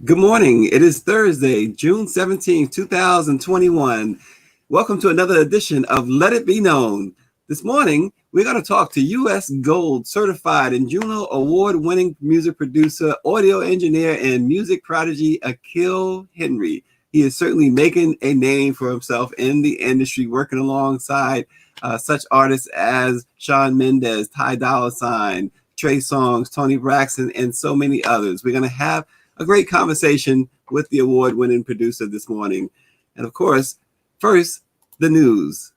Good morning. It is Thursday, June 17th, 2021. Welcome to another edition of Let It Be Known. This morning, we're going to talk to U.S. Gold-Certified and Juno Award-winning music producer, audio engineer, and music prodigy Akeel Henry. He is certainly making a name for himself in the industry, working alongside such artists as Shawn Mendes, Dolla, Trey Songz, Toni Braxton, and so many others. We're going to have a great conversation with the award-winning producer this morning. And of course, first, the news.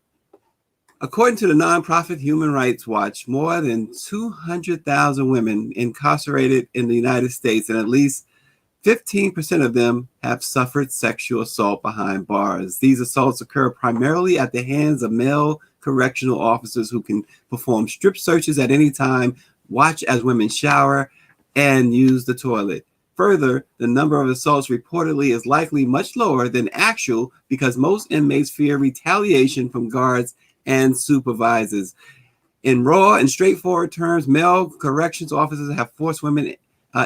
According to the nonprofit Human Rights Watch, more than 200,000 women incarcerated in the United States, and at least 15% of them have suffered sexual assault behind bars. These assaults occur primarily at the hands of male correctional officers who can perform strip searches at any time, watch as women shower, and use the toilet. Further, the number of assaults reportedly is likely much lower than actual because most inmates fear retaliation from guards and supervisors. In raw and straightforward terms, male corrections officers have forced women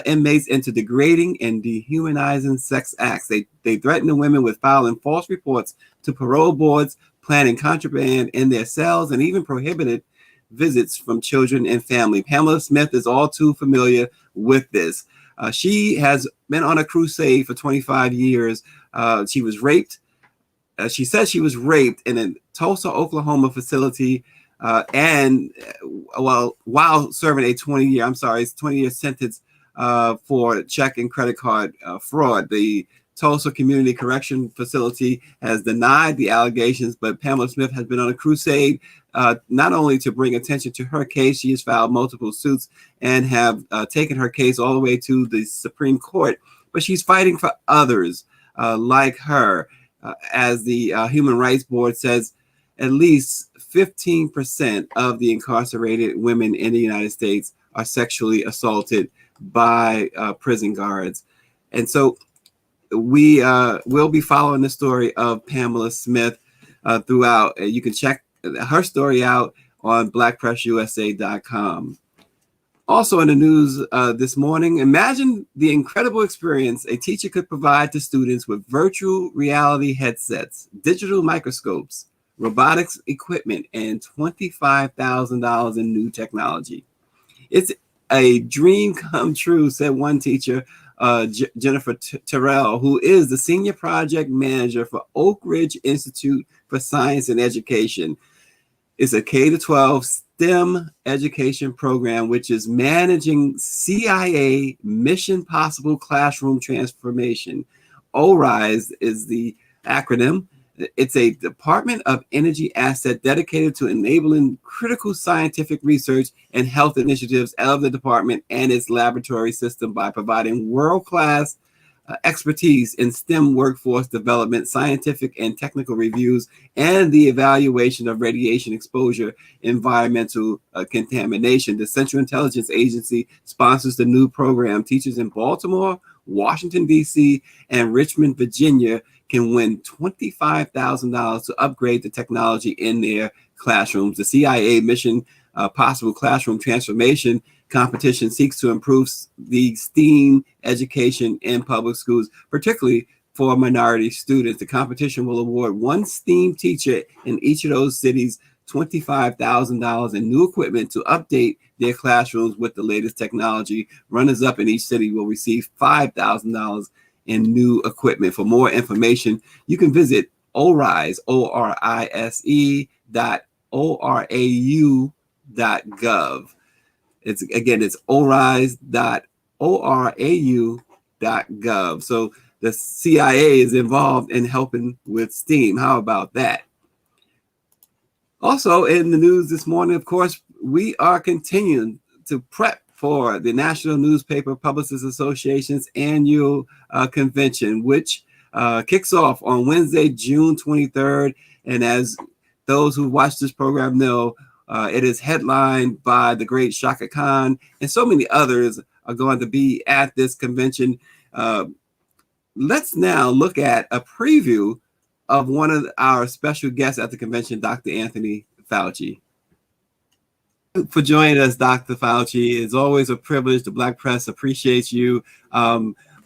inmates into degrading and dehumanizing sex acts. They threaten the women with filing false reports to parole boards, planning contraband in their cells, and even prohibited visits from children and family. Pamela Smith is all too familiar with this. She has been on a crusade for 25 years. She was raped. She says she was raped in a Tulsa, Oklahoma facility, and while serving a 20-year sentence for check and credit card fraud. The Tulsa Community Correction Facility has denied the allegations, but Pamela Smith has been on a crusade not only to bring attention to her case. She has filed multiple suits and have taken her case all the way to the Supreme Court, but she's fighting for others like her. As the Human Rights Board says, at least 15% of the incarcerated women in the United States are sexually assaulted by prison guards. And so we will be following the story of Pamela Smith throughout. You can check her story out on blackpressusa.com. Also in the news this morning, imagine the incredible experience a teacher could provide to students with virtual reality headsets, digital microscopes, robotics equipment, and $25,000 in new technology. It's a dream come true, said one teacher, Jennifer Terrell, who is the senior project manager for Oak Ridge Institute for Science and Education. It's a K-12 STEM education program, which is managing CIA Mission Possible Classroom Transformation. ORISE is the acronym. It's a Department of Energy asset dedicated to enabling critical scientific research and health initiatives of the department and its laboratory system by providing world-class expertise in STEM workforce development, scientific and technical reviews, and the evaluation of radiation exposure, environmental contamination. The Central Intelligence Agency sponsors the new program. Teachers in Baltimore, Washington, D.C., and Richmond, Virginia can win $25,000 to upgrade the technology in their classrooms. The CIA Mission Possible Classroom Transformation competition seeks to improve the STEAM education in public schools, particularly for minority students. The competition will award one STEAM teacher in each of those cities $25,000 in new equipment to update their classrooms with the latest technology. Runners-up in each city will receive $5,000 in new equipment. For more information, you can visit ORISE, ORISE.orau.gov. It's ORISE.orau.gov. So the CIA is involved in helping with STEAM. How about that? Also in the news this morning, of course, we are continuing to prep for the National Newspaper Publicists Association's annual convention, which kicks off on Wednesday, June 23rd. And as those who watch this program know, it is headlined by the great Shaka Khan, and so many others are going to be at this convention. Let's now look at a preview of one of our special guests at the convention, Dr. Anthony Fauci. For joining us, Dr. Fauci. It's always a privilege. The Black Press appreciates you.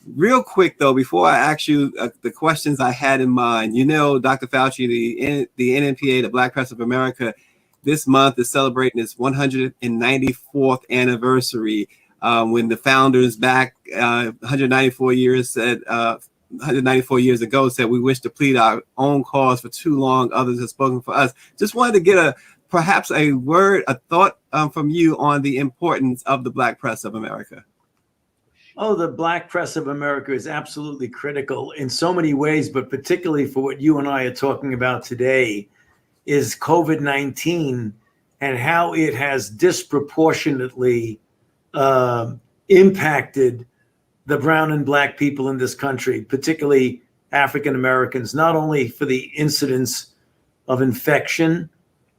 Real quick, though, before I ask you the questions I had in mind, you know, Dr. Fauci, the NMPA, the Black Press of America, this month is celebrating its 194th anniversary. When the founders back 194 years ago said, we wish to plead our own cause for too long, others have spoken for us. Just wanted to get perhaps a word, a thought from you on the importance of the Black Press of America. Oh, the Black Press of America is absolutely critical in so many ways, but particularly for what you and I are talking about today is COVID-19 and how it has disproportionately impacted the brown and Black people in this country, particularly African Americans, not only for the incidence of infection,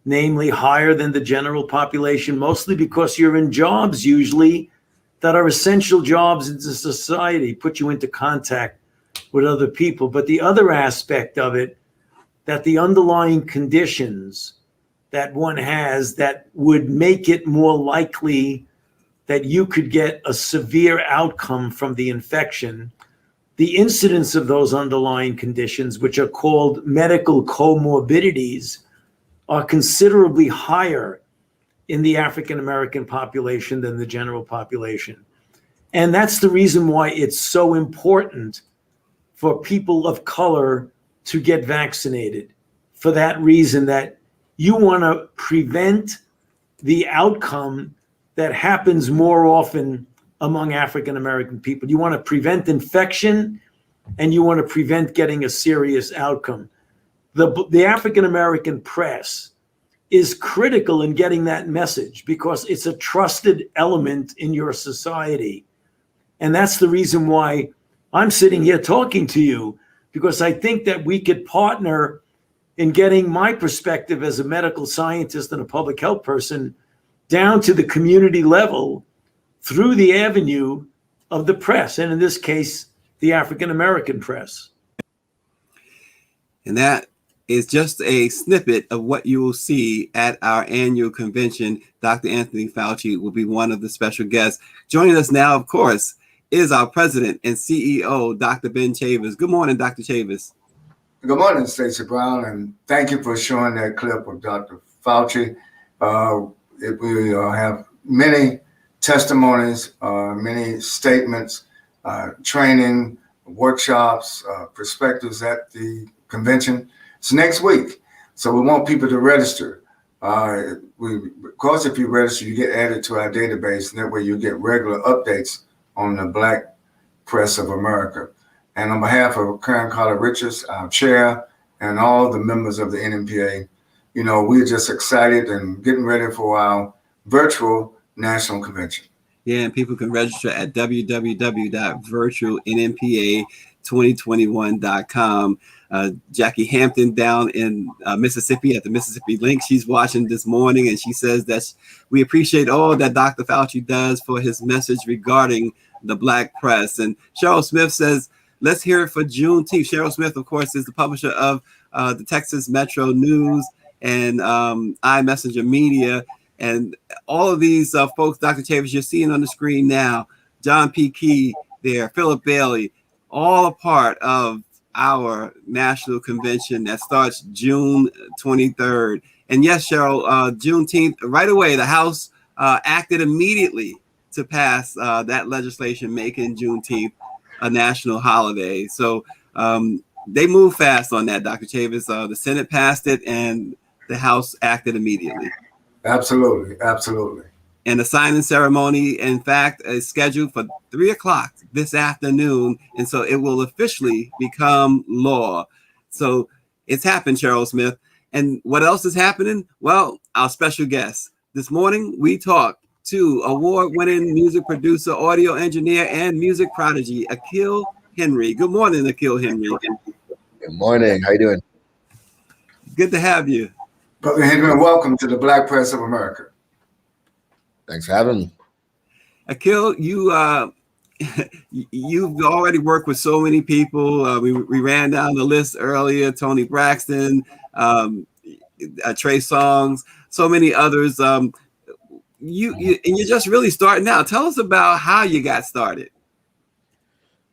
namely higher than the general population, mostly because you're in jobs usually that are essential jobs in society, put you into contact with other people. But the other aspect of it, that the underlying conditions that one has that would make it more likely that you could get a severe outcome from the infection, the incidence of those underlying conditions, which are called medical comorbidities, are considerably higher in the African American population than the general population. And that's the reason why it's so important for people of color to get vaccinated. For that reason, that you want to prevent the outcome that happens more often among African American people. You want to prevent infection and you want to prevent getting a serious outcome. The African American press is critical in getting that message because it's a trusted element in your society. And that's the reason why I'm sitting here talking to you, because I think that we could partner in getting my perspective as a medical scientist and a public health person down to the community level through the avenue of the press, and in this case, the African American press. And that is just a snippet of what you will see at our annual convention. Dr. Anthony Fauci will be one of the special guests. Joining us now, of course, is our president and CEO, Dr. Ben Chavis. Good morning, Dr. Chavis. Good morning, Stacey Brown, and thank you for showing that clip of Dr. Fauci. We have many testimonies, many statements, training, workshops, perspectives at the convention. It's next week, so we want people to register. Of course, if you register, you get added to our database, and that way you get regular updates on the Black Press of America. And on behalf of Karen Carter Richards, our chair, and all the members of the NMPA, you know, we're just excited and getting ready for our virtual national convention. Yeah, and people can register at www.virtualnmpa2021.com. Jackie Hampton down in Mississippi at the Mississippi Link, she's watching this morning, and she says that we appreciate all that Dr. Fauci does for his message regarding the Black press. And Cheryl Smith says, let's hear it for Juneteenth. Cheryl Smith, of course, is the publisher of the Texas Metro News and iMessenger Media. And all of these folks, Dr. Chavis, you're seeing on the screen now, John P. Key there, Philip Bailey, all a part of our national convention that starts June 23rd. And yes, Cheryl, Juneteenth, right away, the House acted immediately to pass that legislation making Juneteenth a national holiday. So they moved fast on that, Dr. Chavis. The Senate passed it and the House acted immediately. Absolutely, absolutely. And the signing ceremony, in fact, is scheduled for 3 o'clock this afternoon. And so it will officially become law. So it's happened, Cheryl Smith. And what else is happening? Well, our special guest. This morning, we talked to award-winning music producer, audio engineer, and music prodigy, Akeel Henry. Good morning, Akeel Henry. Good morning. How you doing? Good to have you. Brother Henry, welcome to the Black Press of America. Thanks for having me. Akeel, you've already worked with so many people. We ran down the list earlier: Toni Braxton, Trey Songz, so many others. And you're just really starting out. Tell us about how you got started.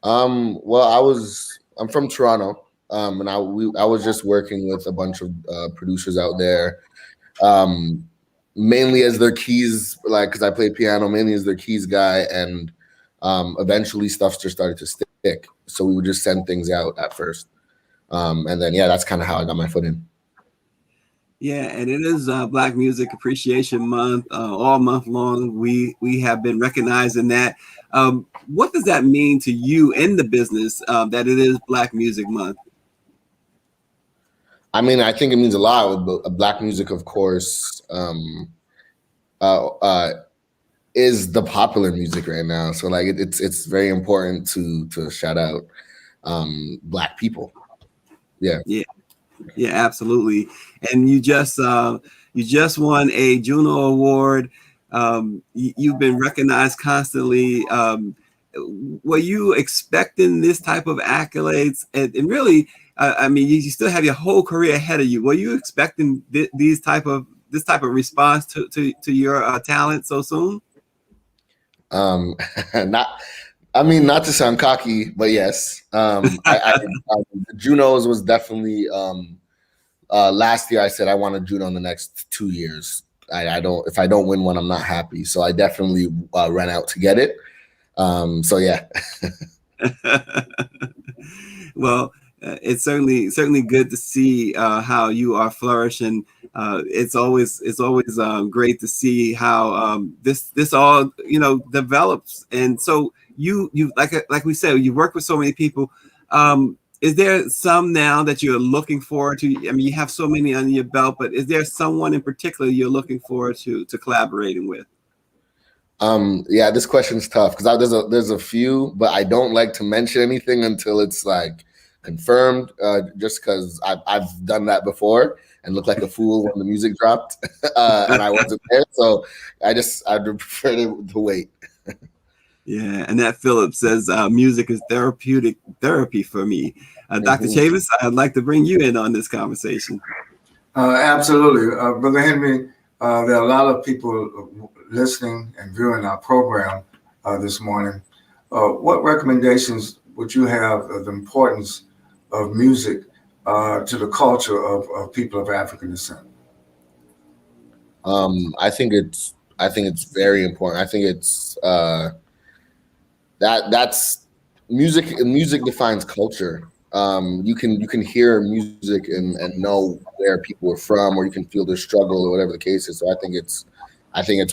Well, I'm from Toronto, and I was just working with a bunch of producers out there, mainly as their keys, like because I play piano, mainly as their keys guy, and eventually stuff just started to stick. So we would just send things out at first, and then that's kind of how I got my foot in. Yeah, and it is Black Music Appreciation Month, all month long. We have been recognizing that. What does that mean to you in the business that it is Black Music Month? I mean, I think it means a lot. Black music, of course, is the popular music right now. So like it's very important to shout out Black people. Yeah. Yeah, absolutely. And you just won a Juno Award. You've been recognized constantly. Were you expecting this type of accolades? And really, I mean, you still have your whole career ahead of you. Were you expecting this type of response to your talent so soon? Not to sound cocky, but yes. The Junos was definitely last year I said I want a Juno in the next 2 years. If I don't win one, I'm not happy. So I definitely ran out to get it. So yeah. Well, it's certainly good to see how you are flourishing. It's always great to see how this all develops. And so you like we said, you work with so many people. Is there some now that you're looking forward to? I mean, you have so many on your belt, but is there someone in particular you're looking forward to collaborating with? Yeah, this question's tough because there's a few, but I don't like to mention anything until it's like confirmed, just because I've done that before and looked like a fool when the music dropped and I wasn't there. So I'd prefer to wait. Yeah, Annette Phillips says music is therapy for me. Dr. Chavis, I'd like to bring you in on this conversation. Absolutely. Brother Henry, there are a lot of people listening and viewing our program this morning. What recommendations would you have of the importance of music to the culture of people of African descent? I think it's very important. I think it's that's music. Music defines culture. You can hear music and know where people are from, or you can feel their struggle, or whatever the case is. So I think it's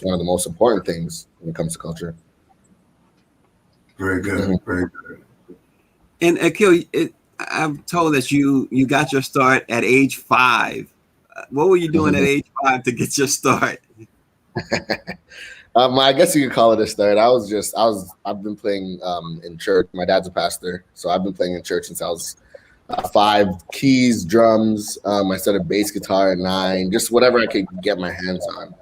one of the most important things when it comes to culture. Very good. Mm-hmm. Very good. And Akeel, I'm told that you got your start at age 5. What were you doing at age 5 to get your start? I guess you could call it a start. I've been playing in church. My dad's a pastor, so I've been playing in church since I was 5. Keys, drums. I started bass guitar at 9. Just whatever I could get my hands on.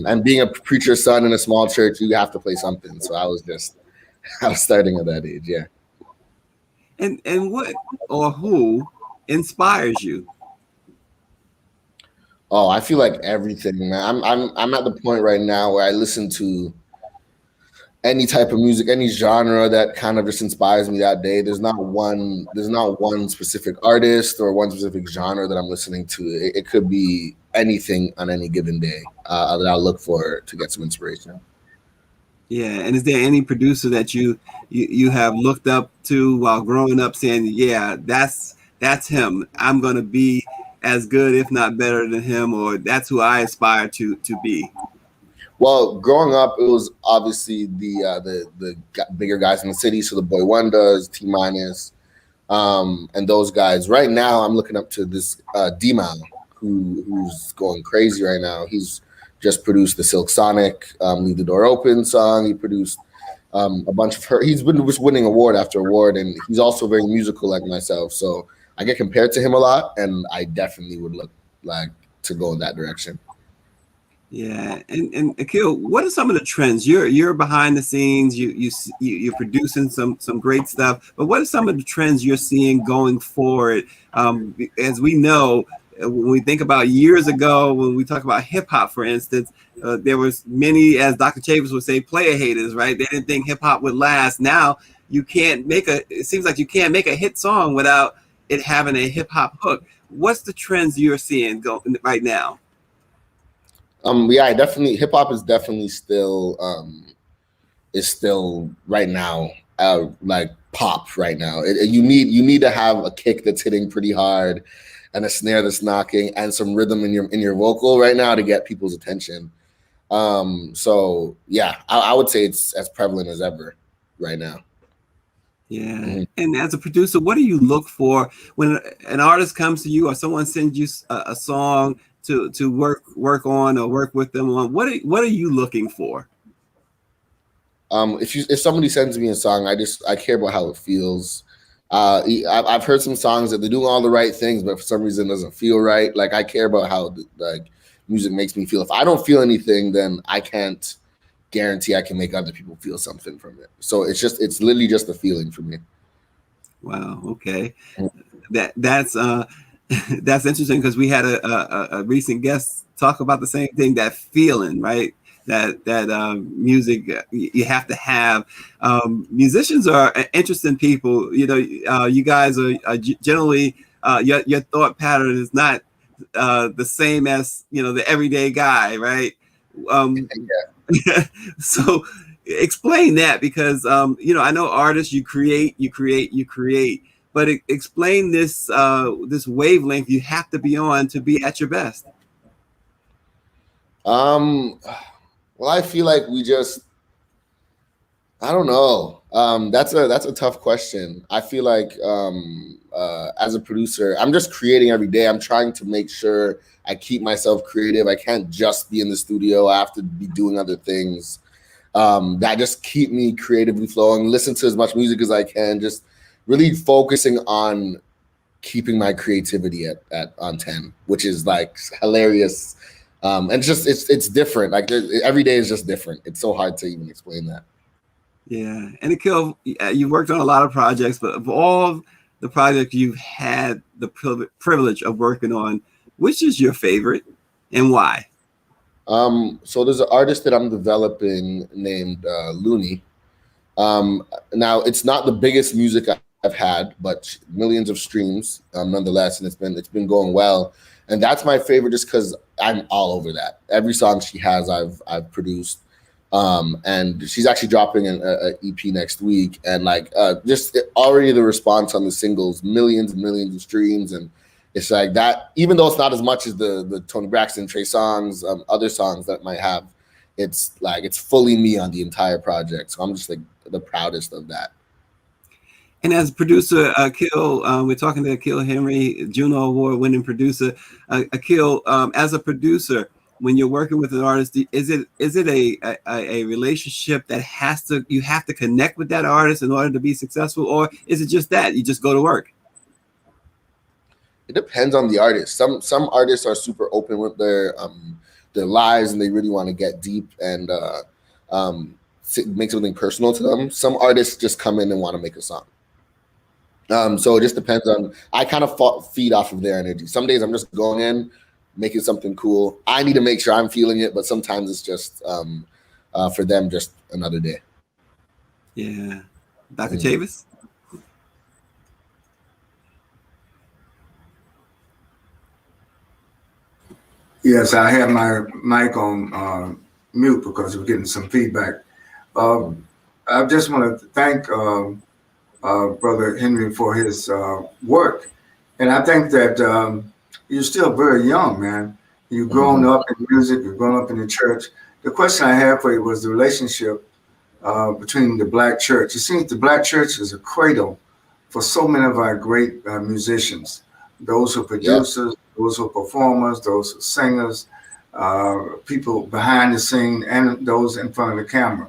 And being a preacher's son in a small church, you have to play something. So I was starting at that age. Yeah. And what or who inspires you? Oh, I feel like everything, man. I'm at the point right now where I listen to any type of music, any genre that kind of just inspires me that day. There's not one specific artist or one specific genre that I'm listening to. It could be anything on any given day that I'll look for to get some inspiration. Yeah, and is there any producer that you have looked up to while growing up, saying, "Yeah, that's him. I'm gonna be as good, if not better than him," or "That's who I aspire to be"? Well, growing up, it was obviously the bigger guys in the city, so the Boy Wonders, T-Minus, and those guys. Right now, I'm looking up to this D-Mal, who's going crazy right now. He's just produced the Silk Sonic "Leave the Door Open" song. He produced a bunch of her. He's been just winning award after award, and he's also very musical like myself. So I get compared to him a lot, and I definitely would look like to go in that direction. Yeah, and Akeel, what are some of the trends? You're behind the scenes. You're producing some great stuff. But what are some of the trends you're seeing going forward? As we know, when we think about years ago, when we talk about hip hop, for instance, there was many, as Dr. Chavis would say, player haters, right? They didn't think hip hop would last. Now you can't make it seems like you can't make a hit song without it having a hip hop hook. What's the trends you're seeing right now? Yeah, definitely. Hip hop is definitely still right now like pop right now. You need to have a kick that's hitting pretty hard, and a snare that's knocking, and some rhythm in your vocal right now to get people's attention. So yeah, I would say it's as prevalent as ever right now. Yeah. Mm-hmm. And as a producer, what do you look for when an artist comes to you or someone sends you a song to work on or work with them on? What are you looking for? If somebody sends me a song, I care about how it feels. I've heard some songs that they're doing all the right things, but for some reason it doesn't feel right. Like, I care about how like music makes me feel. If I don't feel anything, then I can't guarantee I can make other people feel something from it. So it's literally just a feeling for me. Wow. Okay. That's interesting, because we had a recent guest talk about the same thing, that feeling, right? That music you have to have. Musicians are interesting people. You know, you guys are generally your thought pattern is not the same as, you know, the everyday guy, right? So explain that, because you know, I know artists, you create, but explain this this wavelength you have to be on to be at your best. Well, I feel like I don't know. That's a tough question. I feel like as a producer, I'm just creating every day. I'm trying to make sure I keep myself creative. I can't just be in the studio. I have to be doing other things that just keep me creatively flowing. Listen to as much music as I can. Just really focusing on keeping my creativity on 10, which is like hilarious. And it's different. Like, every day is just different. It's so hard to even explain that. Yeah. And Akeel, you worked on a lot of projects, but of all the projects you've had the privilege of working on, which is your favorite and why? So there's an artist that I'm developing named Looney. Now, it's not the biggest music I've had, but millions of streams nonetheless, and it's been going well. And that's my favorite just because I'm all over that. Every song she has, I've produced. And she's actually dropping an EP next week. And like just already the response on the singles, millions and millions of streams. And it's like that, even though it's not as much as the Toni Braxton, Trey Songz, other songs that might have, it's like it's fully me on the entire project. So I'm just like the proudest of that. And as a producer, Akeel, we're talking to Akeel Henry, Juno Award-winning producer. Akeel, as a producer, when you're working with an artist, is it a relationship that you have to connect with that artist in order to be successful, or is it just that you just go to work? It depends on the artist. Some artists are super open with their lives, and they really want to get deep and make something personal to them. Some artists just come in and want to make a song. So it just depends on. I kind of feed off of their energy. Some days I'm just going in, making something cool. I need to make sure I'm feeling it, but sometimes it's just for them just another day. Yeah, Dr. Chavis. Yes, I have my mic on mute because we're getting some feedback. I just want to thank Brother Henry for his work. And I think that you're still very young, man. You've grown up in music, you've grown up in the church. The question I have for you was the relationship between the Black church. It seems the Black church is a cradle for so many of our great musicians, those who are producers, those who are performers, those who are singers, people behind the scene, and those in front of the camera.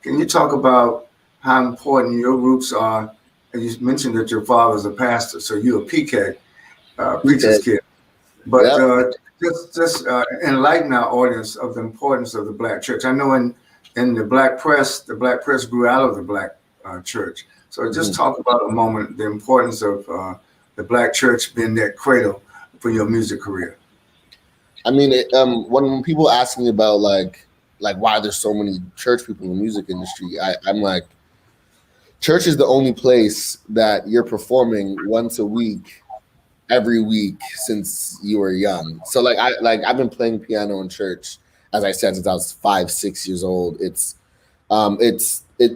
Can you talk about how important your roots are? You mentioned that your father's a pastor, so you're a PK, preacher's kid. But just enlighten our audience of the importance of the Black church. I know in the Black press grew out of the Black church. So just talk about a moment, the importance of the Black church being that cradle for your music career? I mean, when people ask me about like why there's so many church people in the music industry, I'm like, church is the only place that you're performing once a week, every week since you were young. So I've been playing piano in church, as I said, since I was 5-6 years old.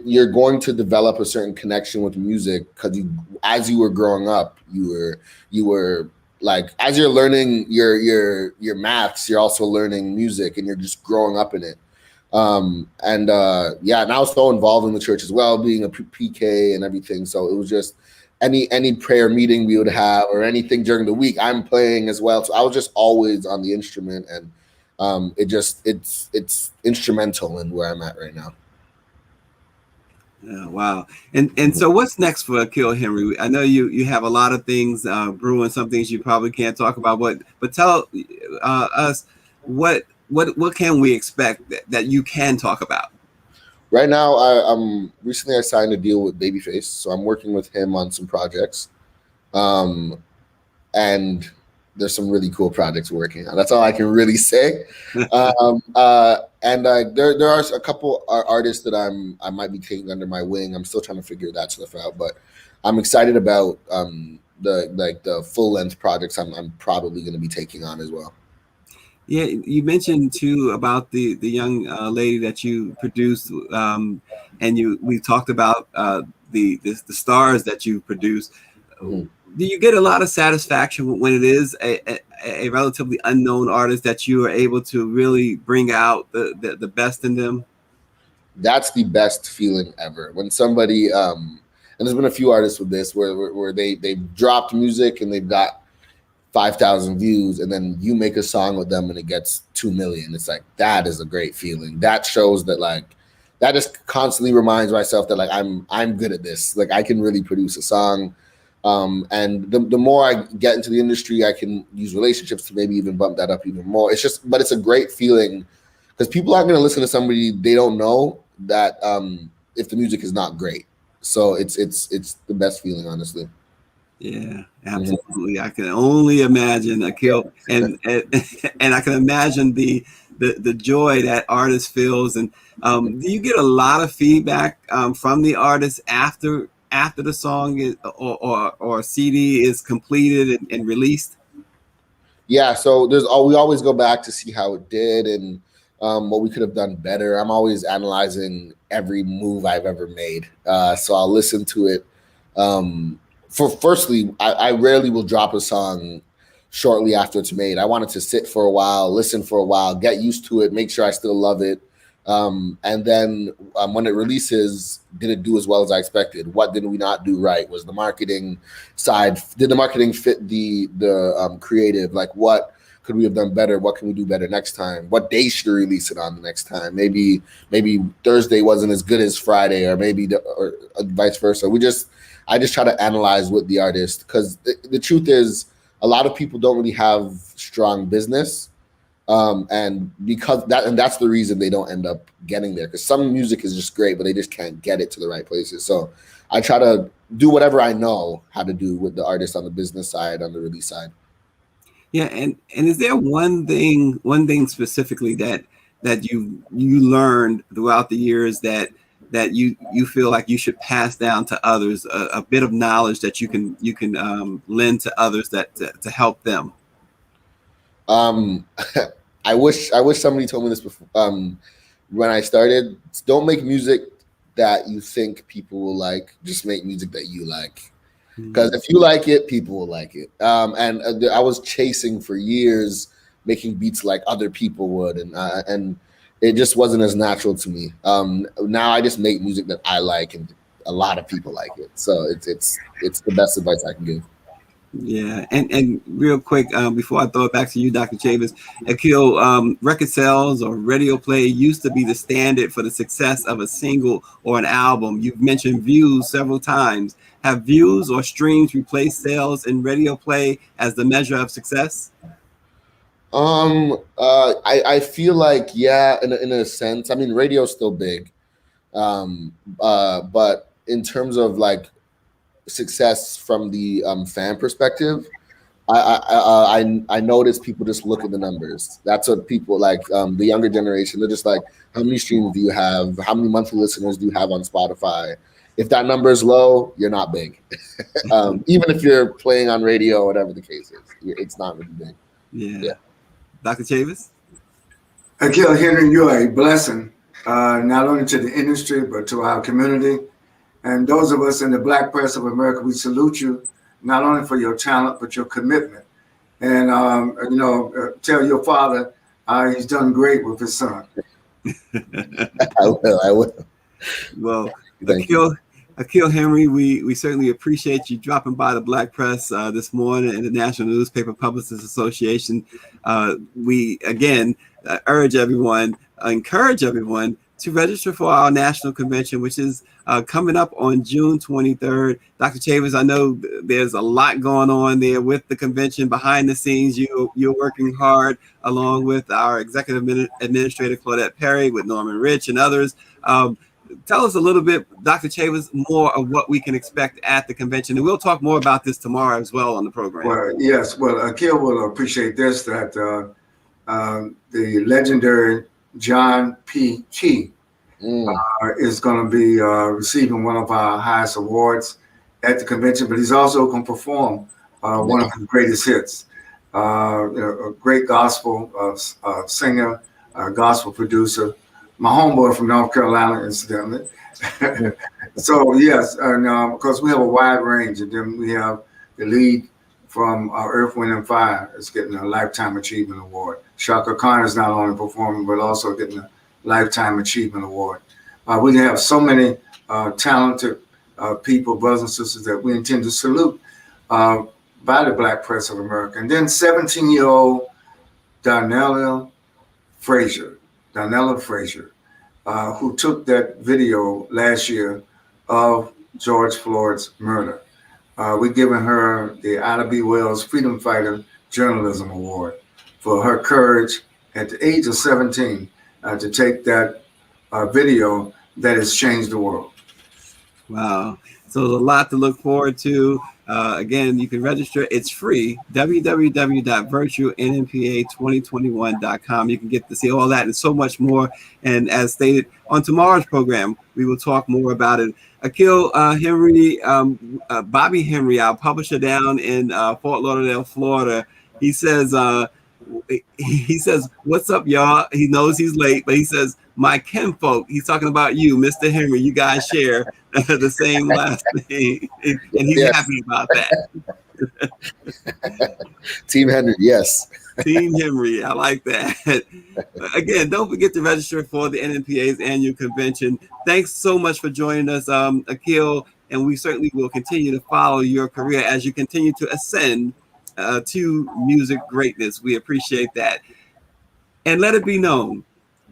You're going to develop a certain connection with music because as you were growing up, you were like, as you're learning your maths, you're also learning music, and you're just growing up in it. And I was so involved in the church as well, being a PK and everything. So it was just any prayer meeting we would have or anything during the week, I'm playing as well. So I was just always on the instrument, and it's instrumental in where I'm at right now. Yeah, wow. And so what's next for Akeel Henry? I know you have a lot of things brewing, some things you probably can't talk about, but tell us what can we expect that you can talk about? Right now, recently I signed a deal with Babyface, so I'm working with him on some projects, and there's some really cool projects we're working on. That's all I can really say. There are a couple artists that I might be taking under my wing. I'm still trying to figure that stuff out, but I'm excited about the full length projects I'm probably going to be taking on as well. Yeah, you mentioned too about the young lady that you produced, and we talked about the stars that you produced. Mm-hmm. Do you get a lot of satisfaction when it is a relatively unknown artist that you are able to really bring out the best in them? That's the best feeling ever. When somebody and there's been a few artists with this where they dropped music and they've got 5,000 views, and then you make a song with them and it gets 2 million. It's like, that is a great feeling. That shows that that just constantly reminds myself that I'm good at this. Like, I can really produce a song. And the more I get into the industry, I can use relationships to maybe even bump that up even more. But it's a great feeling because people aren't going to listen to somebody they don't know that if the music is not great. So it's the best feeling, honestly. Yeah, absolutely. I can only imagine, Akeel, and I can imagine the joy that artist feels. And do you get a lot of feedback from the artist after the song is or CD is completed and released? Yeah, so we always go back to see how it did and what we could have done better. I'm always analyzing every move I've ever made, so I'll listen to it. Firstly, I rarely will drop a song shortly after it's made. I want it to sit for a while, listen for a while, get used to it, make sure I still love it. And then when it releases, did it do as well as I expected? What did we not do right? Was the marketing side, did the marketing fit the creative? Like, what could we have done better? What can we do better next time? What day should we release it on the next time? Maybe Thursday wasn't as good as Friday, or maybe or vice versa. I just try to analyze with the artist, because the truth is a lot of people don't really have strong business. And that's the reason they don't end up getting there, because some music is just great, but they just can't get it to the right places. So I try to do whatever I know how to do with the artist on the business side, on the release side. Yeah, and is there one thing specifically that you learned throughout the years that you feel like you should pass down to others, a bit of knowledge that you can lend to others to help them? I wish somebody told me this before. When I started, don't make music that you think people will like. Just make music that you like. Because if you like it, people will like it. And I was chasing for years, making beats like other people would, and it just wasn't as natural to me. Now I just make music that I like, and a lot of people like it. So it's the best advice I can give. Yeah, and real quick, before I throw it back to you, Dr. Chavis, Akeel, record sales or radio play used to be the standard for the success of a single or an album. You've mentioned views several times. Have views or streams replaced sales in radio play as the measure of success? I feel like, yeah, in a sense. I mean, radio's still big, but in terms of like success from the fan perspective, I notice people just look at the numbers. That's what people like. The younger generation, they're just like, how many streams do you have? How many monthly listeners do you have on Spotify? If that number is low, you're not big. Even if you're playing on radio or whatever the case is, it's not really big. Yeah. Dr. Chavis? Akeel Henry, you are a blessing, not only to the industry, but to our community. And those of us in the Black press of America, we salute you, not only for your talent, but your commitment. And, tell your father he's done great with his son. I will. Well, Akeel Henry, we certainly appreciate you dropping by the Black Press this morning and the National Newspaper Publicists Association. We, again, encourage everyone to register for our national convention, which is coming up on June 23rd. Dr. Chavis, I know there's a lot going on there with the convention behind the scenes. You're working hard along with our executive administrator, Claudette Perry, with Norman Rich and others. Tell us a little bit, Dr. Chavis, more of what we can expect at the convention. And we'll talk more about this tomorrow as well on the program. Well, yes. Well, Akeel will appreciate this, that the legendary John P. Key is going to be receiving one of our highest awards at the convention, but he's also going to perform one of his greatest hits. A great gospel singer, gospel producer, my homeboy from North Carolina, incidentally. So yes, and because we have a wide range, and then we have the lead from Earth, Wind, and Fire is getting a Lifetime Achievement Award. Shaka Khan is not only performing, but also getting a Lifetime Achievement Award. We have so many talented people, brothers and sisters, that we intend to salute by the Black Press of America. And then 17-year-old Darnella Frazier, who took that video last year of George Floyd's murder. We're giving her the Ida B. Wells Freedom Fighter Journalism Award for her courage at the age of 17 to take that video that has changed the world. Wow. So there's a lot to look forward to. Again, you can register. It's free. www.virtualnmpa2021.com. You can get to see all that and so much more. And as stated on tomorrow's program, we will talk more about it. Akeel Henry, Bobby Henry, our publisher down in Fort Lauderdale, Florida, he says, "What's up, y'all?" He knows he's late, but he says, "My kinfolk," he's talking about you, Mr. Henry. You guys share the same last name, and he's happy about that. Team Henry, yes. Team Henry, I like that. Again, don't forget to register for the NNPA's annual convention. Thanks so much for joining us, Akeel, and we certainly will continue to follow your career as you continue to ascend to music greatness. We appreciate that. And let it be known,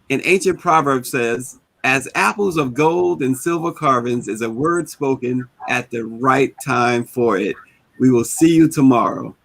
an ancient proverb says, "As apples of gold and silver carvings is a word spoken at the right time for it." We will see you tomorrow.